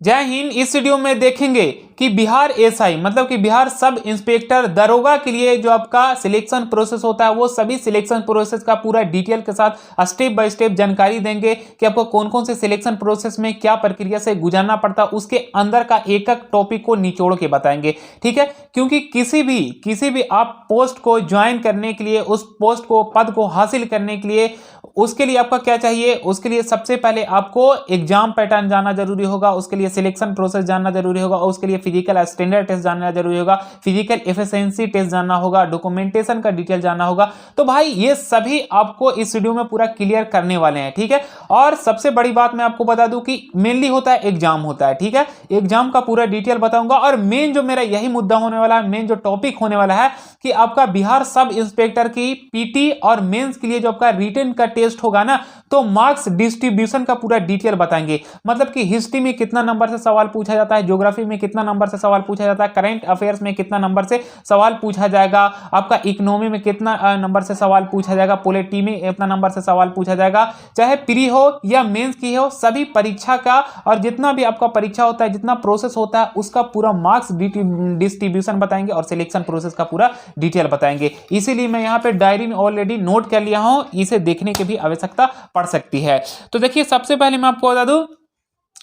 जय हिंद। इस वीडियो में देखेंगे कि बिहार एसआई मतलब कि बिहार सब इंस्पेक्टर दरोगा के लिए जो आपका सिलेक्शन प्रोसेस होता है वो सभी सिलेक्शन प्रोसेस का पूरा डिटेल के साथ स्टेप बाय स्टेप जानकारी देंगे कि आपको कौन कौन से सिलेक्शन प्रोसेस में क्या प्रक्रिया से गुजरना पड़ता है, उसके अंदर का एक एक टॉपिक को निचोड़ के बताएंगे। ठीक है, क्योंकि किसी भी आप पोस्ट को ज्वाइन करने के लिए, उस पोस्ट को पद को हासिल करने के लिए, उसके लिए आपका क्या चाहिए, उसके लिए सबसे पहले आपको एग्जाम पैटर्न जानना जरूरी होगा, उसके लिए सिलेक्शन प्रोसेस जानना जरूरी होगा, और उसके लिए फिजिकल स्टैंडर्ड टेस्ट जानना जरूरी होगा, फिजिकल एफिशिएंसी टेस्ट जानना होगा, डॉक्यूमेंटेशन का डिटेल जानना होगा। तो भाई ये सभी आपको इस वीडियो में पूरा क्लियर करने वाले हैं। ठीक है, और सबसे बड़ी बात मैं आपको बता दूं कि मेनली होता है एग्जाम होता है। ठीक है, एग्जाम का पूरा डिटेल बताऊंगा, और मेन जो मेरा यही मुद्दा होने वाला है, मेन जो टॉपिक होने वाला है कि आपका बिहार सब इंस्पेक्टर की पीटी और मेंस के लिए जो आपका रिटन का टेस्ट होगा ना, तो मार्क्स डिस्ट्रीब्यूशन का पूरा डिटेल बताएंगे। मतलब कि हिस्ट्री में कितना नंबर से सवाल पूछा जाता है, ज्योग्राफी में कितना नंबर से सवाल पूछा जाता है, करंट अफेयर्स में कितना नंबर से सवाल पूछा जाएगा, आपका इकोनॉमी में कितना नंबर से सवाल पूछा जाएगा, पॉलिटी में इतना नंबर से सवाल पूछा जाएगा, चाहे प्री हो या मेंस की हो, सभी परीक्षा का और जितना भी आपका परीक्षा होता है, जितना प्रोसेस होता है, उसका पूरा मार्क्स डिस्ट्रीब्यूशन बताएंगे और सिलेक्शन प्रोसेस का पूरा डिटेल बताएंगे। इसीलिए मैं यहाँ पे डायरी में ऑलरेडी नोट कर लिया हूं, इसे देखने की भी आवश्यकता पड़ सकती है। तो देखिए, सबसे पहले मैं आपको बता दूं,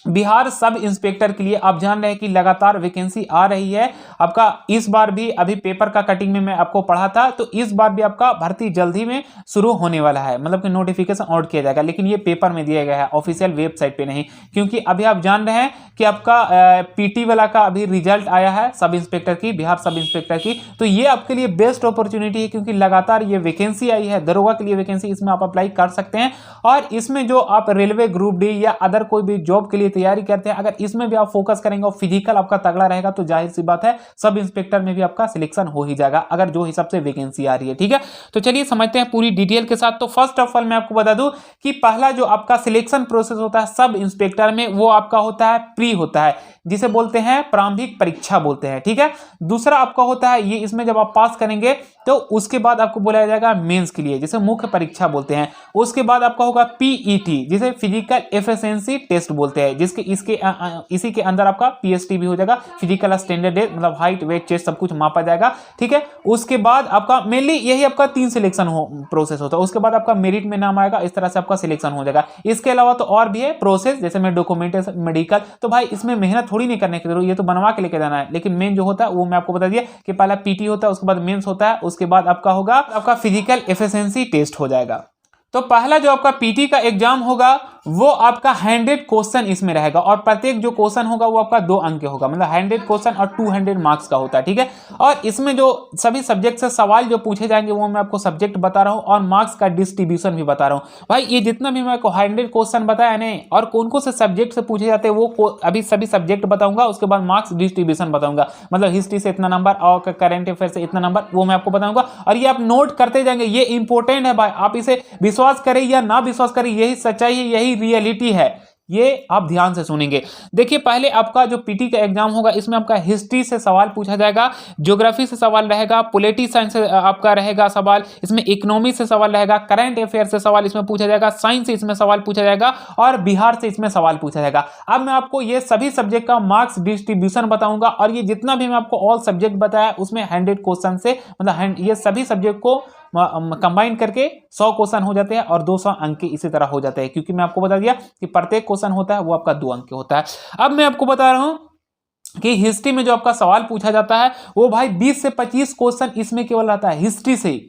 बिहार सब इंस्पेक्टर के लिए आप जान रहे हैं कि लगातार वैकेंसी आ रही है। आपका इस बार भी अभी पेपर का कटिंग में मैं आपको पढ़ा था, तो इस बार भी आपका भर्ती जल्दी में शुरू होने वाला है, मतलब कि नोटिफिकेशन आउट किया जाएगा, लेकिन ये पेपर में दिया गया है, ऑफिशियल वेबसाइट पे नहीं। क्योंकि अभी आप जान रहे हैं कि आपका पीटी वाला का अभी रिजल्ट आया है सब इंस्पेक्टर की, बिहार सब इंस्पेक्टर की, तो ये आपके लिए बेस्ट अपॉर्चुनिटी है, क्योंकि लगातार ये वैकेंसी आई है दरोगा के लिए वैकेंसी, इसमें आप अप्लाई कर सकते हैं। और इसमें जो आप रेलवे ग्रुप डी या अदर कोई भी जॉब के लिए तैयारी करते हैं, अगर इसमें भी आप फोकस करेंगे और फिजिकल आपका तगड़ा रहेगा, तो जाहिर सी बात है सब इंस्पेक्टर में भी आपका सिलेक्शन हो ही जाएगा, अगर जो हिसाब से वैकेंसी आ रही है। ठीक है, तो चलिए समझते हैं पूरी डिटेल के साथ। तो फर्स्ट ऑफ ऑल मैं आपको बता दूं कि पहला जो आपका सिलेक्शन प्रोसेस होता है सब इंस्पेक्टर में, वो आपका होता है प्री होता है, जिसे बोलते हैं प्रारंभिक परीक्षा बोलते हैं। ठीक है, दूसरा आपका होता है ये, इसमें जब आप पास करेंगे तो उसके बाद आपको बुलाया जाएगा मेंस के लिए, जिसे मुख्य परीक्षा बोलते हैं। उसके बाद आपका होगा पीईटी, जिसे फिजिकल एफिशिएंसी टेस्ट बोलते हैं, जिसके इसी के अंदर आपका पीएसटी भी हो जाएगा, फिजिकल स्टैंडर्ड मतलब हाइट वेट चेस्ट सब कुछ मापा जाएगा। ठीक है, उसके बाद आपका मेनली यही आपका 3 सिलेक्शन प्रोसेस होता है। उसके बाद आपका मेरिट में नाम आएगा, इस तरह से आपका सिलेक्शन हो जाएगा। इसके अलावा तो और भी है प्रोसेस, जैसे में डॉक्यूमेंटेशन, मेडिकल, तो भाई इसमें मेहनत थोड़ी नहीं करने की जरूरत, ये तो बनवा के लेके जाना है। लेकिन मेन जो होता है वो मैं आपको बता दिया कि पहला पीटी होता है, उसके बाद मेंस होता है, उसके बाद आपका होगा आपका फिजिकल एफिशिएंसी टेस्ट हो जाएगा। तो पहला जो आपका पीटी का एग्जाम होगा वो आपका 100 क्वेश्चन इसमें रहेगा, और प्रत्येक जो क्वेश्चन होगा वो आपका 2 अंक के होगा, मतलब 100 क्वेश्चन और 200 मार्क्स का होता है। ठीक है, और इसमें जो सभी सब्जेक्ट से सवाल जो पूछे जाएंगे वो मैं आपको सब्जेक्ट बता रहा हूं और मार्क्स का डिस्ट्रीब्यूशन भी बता रहा हूं। भाई ये जितना भी मैं आपको 100 क्वेश्चन बताया नहीं, और कौन कौन से सब्जेक्ट से पूछे जाते हैं वो अभी सभी सब्जेक्ट बताऊंगा, उसके बाद मार्क्स डिस्ट्रीब्यूशन बताऊंगा, मतलब हिस्ट्री से इतना नंबर और करंट अफेयर से इतना नंबर, वो मैं आपको बताऊंगा। और ये आप नोट करते जाएंगे, ये इंपॉर्टेंट है भाई, आप इसे विश्वास करें या ना विश्वास करें, यही सच्चाई है, यही रियलिटी है, ये आप ध्यान से सुनेंगे। देखिए, पहले आपका जो पीटी का एग्जाम होगा इसमें आपका हिस्ट्री से सवाल पूछा जाएगा, ज्योग्राफी से सवाल रहेगा, पॉलिटी साइंस से आपका रहेगा सवाल, इसमें इकोनॉमी से सवाल रहेगा, करंट अफेयर से सवाल इसमें पूछा जाएगा, साइंस से इसमें सवाल पूछा जाएगा, और बिहार से इसमें सवाल पूछा जाएगा। अब मैं आपको ये सभी सब्जेक्ट का मार्क्स डिस्ट्रीब्यूशन बताऊंगा, और ये जितना भी मैं आपको ऑल सब्जेक्ट बताया उसमें 100 क्वेश्चन से, मतलब ये सभी सब्जेक्ट को कंबाइन करके 100 क्वेश्चन हो जाते हैं, और 200 अंक के इसी तरह हो जाते हैं, क्योंकि मैं आपको बता दिया कि प्रत्येक क्वेश्चन होता है वो आपका 2 अंक के होता है। अब मैं आपको बता रहा हूं कि हिस्ट्री में जो आपका सवाल पूछा जाता है वो भाई 20 से 25 क्वेश्चन इसमें केवल आता है हिस्ट्री से।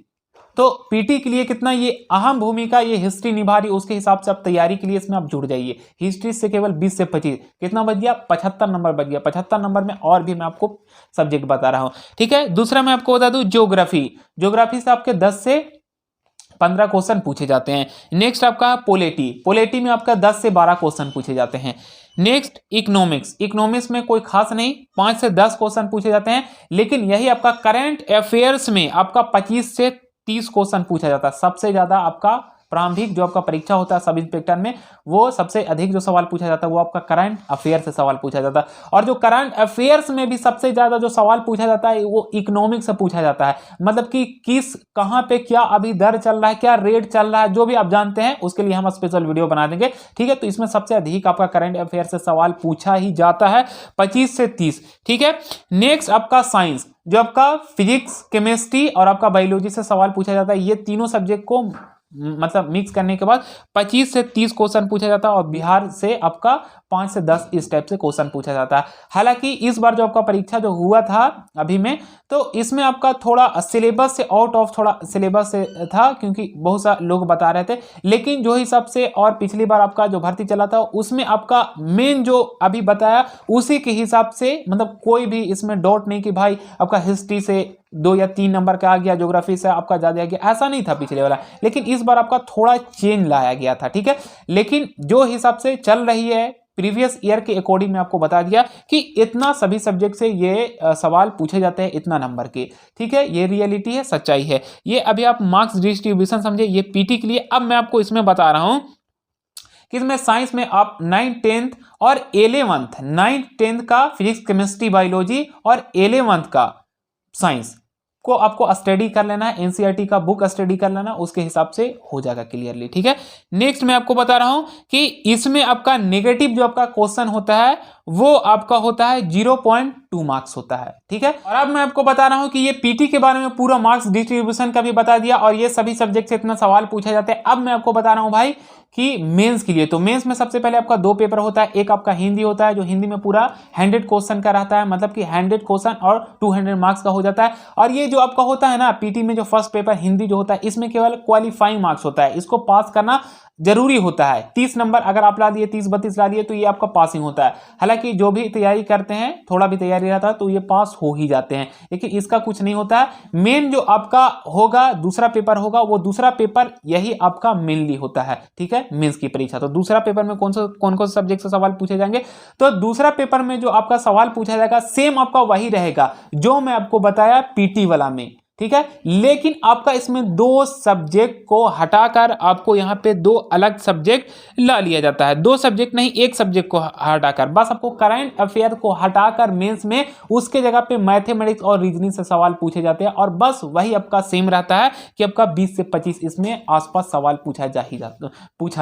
तो पीटी के लिए कितना ये अहम भूमिका ये हिस्ट्री निभा रही है, उसके हिसाब से आप तैयारी के लिए इसमें आप जुड़ जाइए। हिस्ट्री से केवल 20 से 25 कितना बच गया, 75 नंबर बच गया। 75 नंबर में और भी मैं आपको सब्जेक्ट बता रहा हूं। ठीक है, दूसरा मैं आपको बता दूं ज्योग्राफी से आपके 10 से 15 क्वेश्चन पूछे जाते हैं। नेक्स्ट आपका पॉलिटी में आपका 10 से 12 क्वेश्चन पूछे जाते हैं। नेक्स्ट इकोनॉमिक्स में कोई खास नहीं, 5 से 10 क्वेश्चन पूछे जाते हैं, लेकिन यही आपका करंट अफेयर्स में आपका 25 से 30 क्वेश्चन पूछा जाता है। सबसे ज्यादा आपका प्रारंभिक जो आपका परीक्षा होता है सब इंस्पेक्टर में, वो सबसे अधिक जो सवाल पूछा जाता है वो आपका करंट अफेयर से सवाल पूछा जाता है। और जो करंट अफेयर्स में भी सबसे ज्यादा जो सवाल पूछा जाता है वो इकोनॉमिक्स से पूछा जाता है, मतलब कि किस कहां पे क्या अभी दर चल रहा है, क्या रेट चल रहा है, जो भी आप जानते हैं उसके लिए हम स्पेशल वीडियो बना देंगे, ठीक है। तो इसमें सबसे अधिक आपका करंट अफेयर से सवाल पूछा ही जाता है 25 से 30, ठीक है। नेक्स्ट आपका साइंस, जो आपका फिजिक्स, केमिस्ट्री और आपका बायोलॉजी से सवाल पूछा जाता है। ये तीनों सब्जेक्ट को मतलब मिक्स करने के बाद 25 से 30 क्वेश्चन पूछा जाता है और बिहार से आपका 5 से 10 इस टाइप से क्वेश्चन पूछा जाता है। हालांकि इस बार जो आपका परीक्षा जो हुआ था अभी में, तो इसमें आपका थोड़ा सिलेबस से आउट ऑफ थोड़ा सिलेबस से था, क्योंकि बहुत सारे लोग बता रहे थे, लेकिन जो हिसाब से और पिछली बार आपका जो भर्ती चला था उसमें आपका मेन जो अभी बताया उसी के हिसाब से, मतलब कोई भी इसमें डाउट नहीं कि भाई आपका हिस्ट्री से 2 या 3 नंबर का आ गया, ज्योग्राफी से आपका ज्यादा आ गया, ऐसा नहीं था पिछले वाला, लेकिन इस बार आपका थोड़ा चेंज लाया गया था, ठीक है। लेकिन जो हिसाब से चल रही है प्रीवियस ईयर के अकॉर्डिंग में आपको बता दिया कि इतना सभी सब्जेक्ट से ये सवाल पूछे जाते हैं इतना नंबर के, ठीक है। ये रियलिटी है, सच्चाई है। ये अभी आप मार्क्स डिस्ट्रीब्यूशन समझे, ये पीटी के लिए। अब मैं आपको इसमें बता रहा हूं कि इसमें साइंस में आप 9th 10th और 11th 9th 10th का फिजिक्स, केमिस्ट्री, बायोलॉजी और 11th का साइंस को आपको स्टडी कर लेना है, एनसीईआरटी का बुक स्टडी कर लेना, उसके हिसाब से हो जाएगा क्लियरली, ठीक है। नेक्स्ट मैं आपको बता रहा हूं कि इसमें आपका नेगेटिव जो आपका क्वेश्चन होता है वो आपका होता है 0.2 मार्क्स होता है, ठीक है। और अब मैं आपको बता रहा हूं कि ये पीटी के बारे में पूरा मार्क्स डिस्ट्रीब्यूशन का भी बता दिया और ये सभी सब्जेक्ट से इतना सवाल पूछा जाता है। अब मैं आपको बता रहा हूं भाई कि मेंस के लिए, तो मेंस में सबसे पहले आपका 2 पेपर होता है। एक आपका हिंदी होता है, जो हिंदी में पूरा 100 क्वेश्चन का रहता है, मतलब कि 100 क्वेश्चन और 200 मार्क्स का हो जाता है। और ये जो आपका होता है ना पीटी में, जो फर्स्ट पेपर हिंदी जो होता है, इसमें केवल क्वालिफाइंग मार्क्स होता है, इसको पास करना जरूरी होता है। 30 नंबर अगर आप ला दिए, 30-32 ला दिए, तो ये आपका पासिंग होता है। हालांकि जो भी तैयारी करते हैं, थोड़ा भी तैयारी रहता है तो ये पास हो ही जाते हैं, लेकिन इसका कुछ नहीं होता है। मेन जो आपका होगा दूसरा पेपर होगा, वो दूसरा पेपर यही आपका मेनली होता है, ठीक है, मेंस की परीक्षा। तो दूसरा पेपर में कौन कौन सब्जेक्ट से सवाल पूछे जाएंगे, तो दूसरा पेपर में जो आपका सवाल पूछा जाएगा सेम आपका वही रहेगा जो मैं आपको बताया पीटी वाला में, ठीक है। लेकिन आपका इसमें 2 सब्जेक्ट को हटाकर आपको यहां पे 2 अलग सब्जेक्ट ला लिया जाता है। 2 सब्जेक्ट नहीं, 1 सब्जेक्ट को हटाकर, बस आपको करंट अफेयर को हटाकर मेंस में उसके जगह पे मैथमेटिक्स और रीजनिंग से सवाल पूछे जाते हैं। और बस वही आपका सेम रहता है कि आपका 20 से 25 इसमें आसपास सवाल पूछा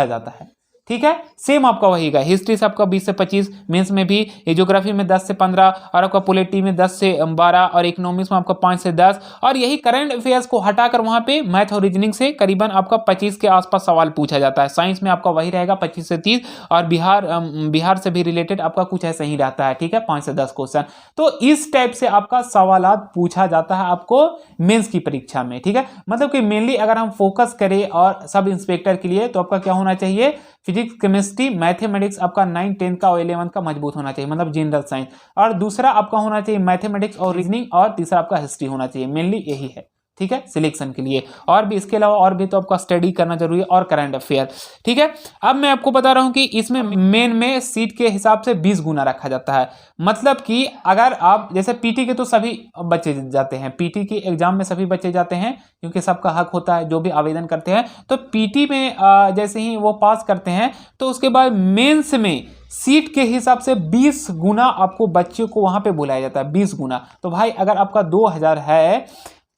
जाता है, ठीक है। सेम आपका वही है, हिस्ट्री से आपका 20 से 25, मेंस में भी, ज्योग्राफी में 10 से 15 और आपका पॉलिटी में 10 से 12 और इकोनॉमिक्स में आपका 5 से 10। और यही करंट अफेयर्स को हटाकर वहां पे मैथ और रीजनिंग से करीबन आपका 25 के आसपास सवाल पूछा जाता है। साइंस में आपका वही रहेगा 25 से 30 और बिहार से भी रिलेटेड आपका कुछ ऐसा ही रहता है, ठीक है, 5 से 10 क्वेश्चन। तो इस टाइप से आपका सवालात पूछा जाता है आपको मेंस की परीक्षा में, ठीक है। मतलब कि मेनली अगर हम फोकस करें और सब इंस्पेक्टर के लिए, तो आपका क्या होना चाहिए, फिजिक्स, केमिस्ट्री, मैथमेटिक्स आपका 9th 10th का और 11th का मजबूत होना चाहिए, मतलब जनरल साइंस। और दूसरा आपका होना चाहिए मैथमेटिक्स और रीजनिंग, और तीसरा आपका हिस्ट्री होना चाहिए। मेनली यही है, ठीक है, सिलेक्शन के लिए। और भी इसके अलावा और भी तो आपका स्टडी करना जरूरी है और करंट अफेयर, ठीक है। अब मैं आपको बता रहा हूं कि इसमें मेन में सीट के हिसाब से 20 गुना रखा जाता है। मतलब कि अगर आप जैसे पीटी के तो सभी बच्चे जाते हैं, पीटी के एग्जाम में सभी बच्चे जाते हैं, क्योंकि सबका हक होता है जो भी आवेदन करते हैं। तो पीटी में जैसे ही वो पास करते हैं तो उसके बाद मेंस में सीट के हिसाब से 20 गुना आपको बच्चे को वहां पे बुलाया जाता है, 20 गुना। तो भाई अगर आपका 2000 है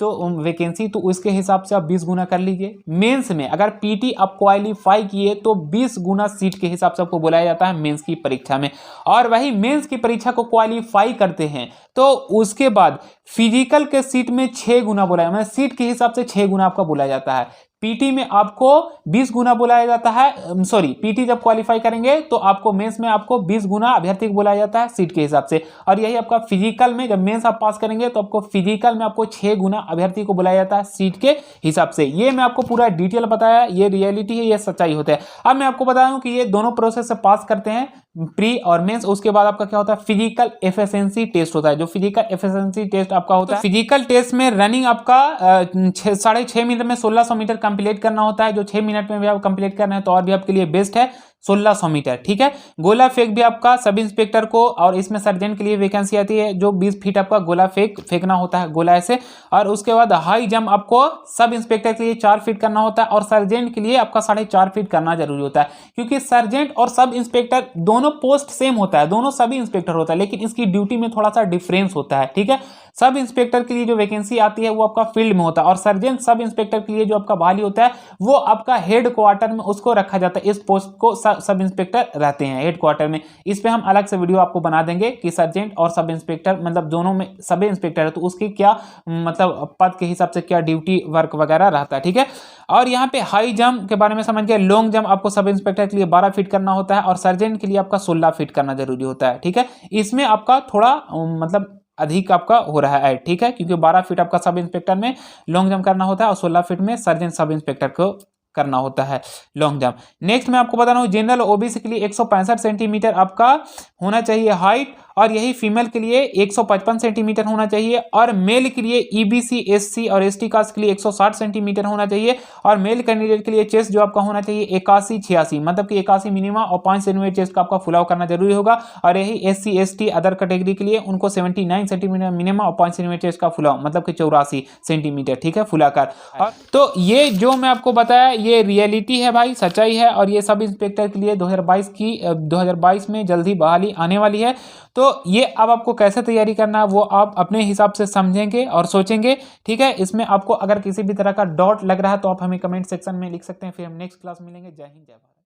तो वैकेंसी, तो उसके हिसाब से आप 20 गुना कर लीजिए। मेंस में अगर पीटी आप क्वालिफाई किए तो 20 गुना सीट के हिसाब से आपको बुलाया जाता है मेंस की परीक्षा में। और वही मेंस की परीक्षा को क्वालिफाई करते हैं तो उसके बाद फिजिकल के सीट में 6 गुना बुलाया, मतलब सीट के हिसाब से 6 गुना आपका बुलाया जाता है। पीटी में आपको 20 गुना बुलाया जाता है, सॉरी, पीटी जब क्वालिफाई करेंगे तो आपको मेंस में आपको 20 गुना अभ्यर्थी को बुलाया जाता है सीट के हिसाब से। और यही आपका फिजिकल में जब मेंस आप पास करेंगे तो आपको फिजिकल में आपको 6 गुना अभ्यर्थी को बुलाया जाता है सीट के हिसाब से। ये मैं आपको पूरा डिटेल बताया, ये रियलिटी है, ये सच्चाई होता है। अब मैं आपको बता दूं कि ये दोनों प्रोसेस से पास करते हैं, प्री और मेंस। उसके बाद आपका क्या होता है, फिजिकल एफिशिएंसी टेस्ट होता है। जो फिजिकल एफिशिएंसी टेस्ट आपका होता है, फिजिकल टेस्ट में रनिंग आपका 6.5 मिनट में 1600 मीटर कंप्लीट करना होता है। जो 6 मिनट में भी आप कंप्लीट करना है तो और भी आपके लिए बेस्ट है। 1600 मीटर, ठीक है। गोला फेंक भी आपका सब इंस्पेक्टर को, और इसमें सर्जेंट के लिए वैकेंसी आती है जो 20 फीट आपका गोला फेंकना होता है गोला ऐसे। और उसके बाद हाई जंप आपको सब इंस्पेक्टर के लिए 4 फीट करना होता है, और सर्जेंट के लिए आपका 4.5 फीट करना जरूरी होता है, क्योंकि सर्जेंट और सब इंस्पेक्टर दोनों पोस्ट सेम होता है, दोनों सभी इंस्पेक्टर होता है, लेकिन इसकी ड्यूटी में थोड़ा सा डिफरेंस होता है, ठीक है। सब इंस्पेक्टर के लिए जो वैकेंसी आती है वो आपका फील्ड में होता है, और सर्जेंट सब इंस्पेक्टर के लिए जो आपका बहाली होता है वो आपका हेड क्वार्टर में उसको रखा जाता है। इस पोस्ट को सब इंस्पेक्टर रहते हैं हेड क्वार्टर में। इस पे हम अलग से वीडियो आपको बना देंगे कि सर्जेंट और सब इंस्पेक्टर मतलब दोनों में सभी इंस्पेक्टर है तो उसकी क्या मतलब पद के हिसाब से क्या ड्यूटी वर्क वगैरह रहता है, ठीक है। और यहाँ पे हाई जंप के बारे में समझ गए। लॉन्ग जंप आपको सब इंस्पेक्टर के लिए 12 फीट करना होता है, और सर्जेंट के लिए आपका 16 फीट करना जरूरी होता है, ठीक है। इसमें आपका थोड़ा मतलब अधिक आपका हो रहा है, ठीक है, क्योंकि 12 फीट आपका सब इंस्पेक्टर में लॉन्ग जंप करना होता है, और 16 फीट में सर्जेंट सब इंस्पेक्टर को करना होता है लॉन्ग जंप। नेक्स्ट मैं आपको बता रहा हूँ, जनरल ओबीसी के लिए 165 सेंटीमीटर आपका होना चाहिए हाइट, और यही फीमेल के लिए 155 सेंटीमीटर होना चाहिए, और मेल के लिए ईबीसी एससी और एसटी कास्ट के लिए 160 सेंटीमीटर होना चाहिए, और मेल कैंडिडेट के लिए चेस्ट जो आपका होना चाहिए 81-86 मतलब कि 81 मिनिमम और 5 सेंटीमीटर चेस्ट का आपका फुलाव करना जरूरी होगा। और यही एससी एसटी अदर कैटेगरी के लिए उनको 79 सेंटीमीटर मिनिमम और 5 सेंटीमीटर चेस्ट का फुलाव मतलब कि 84 सेंटीमीटर, ठीक है, फुलाकर। तो ये जो मैं आपको बताया ये रियलिटी है भाई, सच्चाई है, और ये सब इंस्पेक्टर के लिए 2022 में जल्दी बहाली आने वाली है। तो ये अब आपको कैसे तैयारी करना है वो आप अपने हिसाब से समझेंगे और सोचेंगे, ठीक है। इसमें आपको अगर किसी भी तरह का डाउट लग रहा है तो आप हमें कमेंट सेक्शन में लिख सकते हैं, फिर हम नेक्स्ट क्लास मिलेंगे। जय हिंद जय भारत।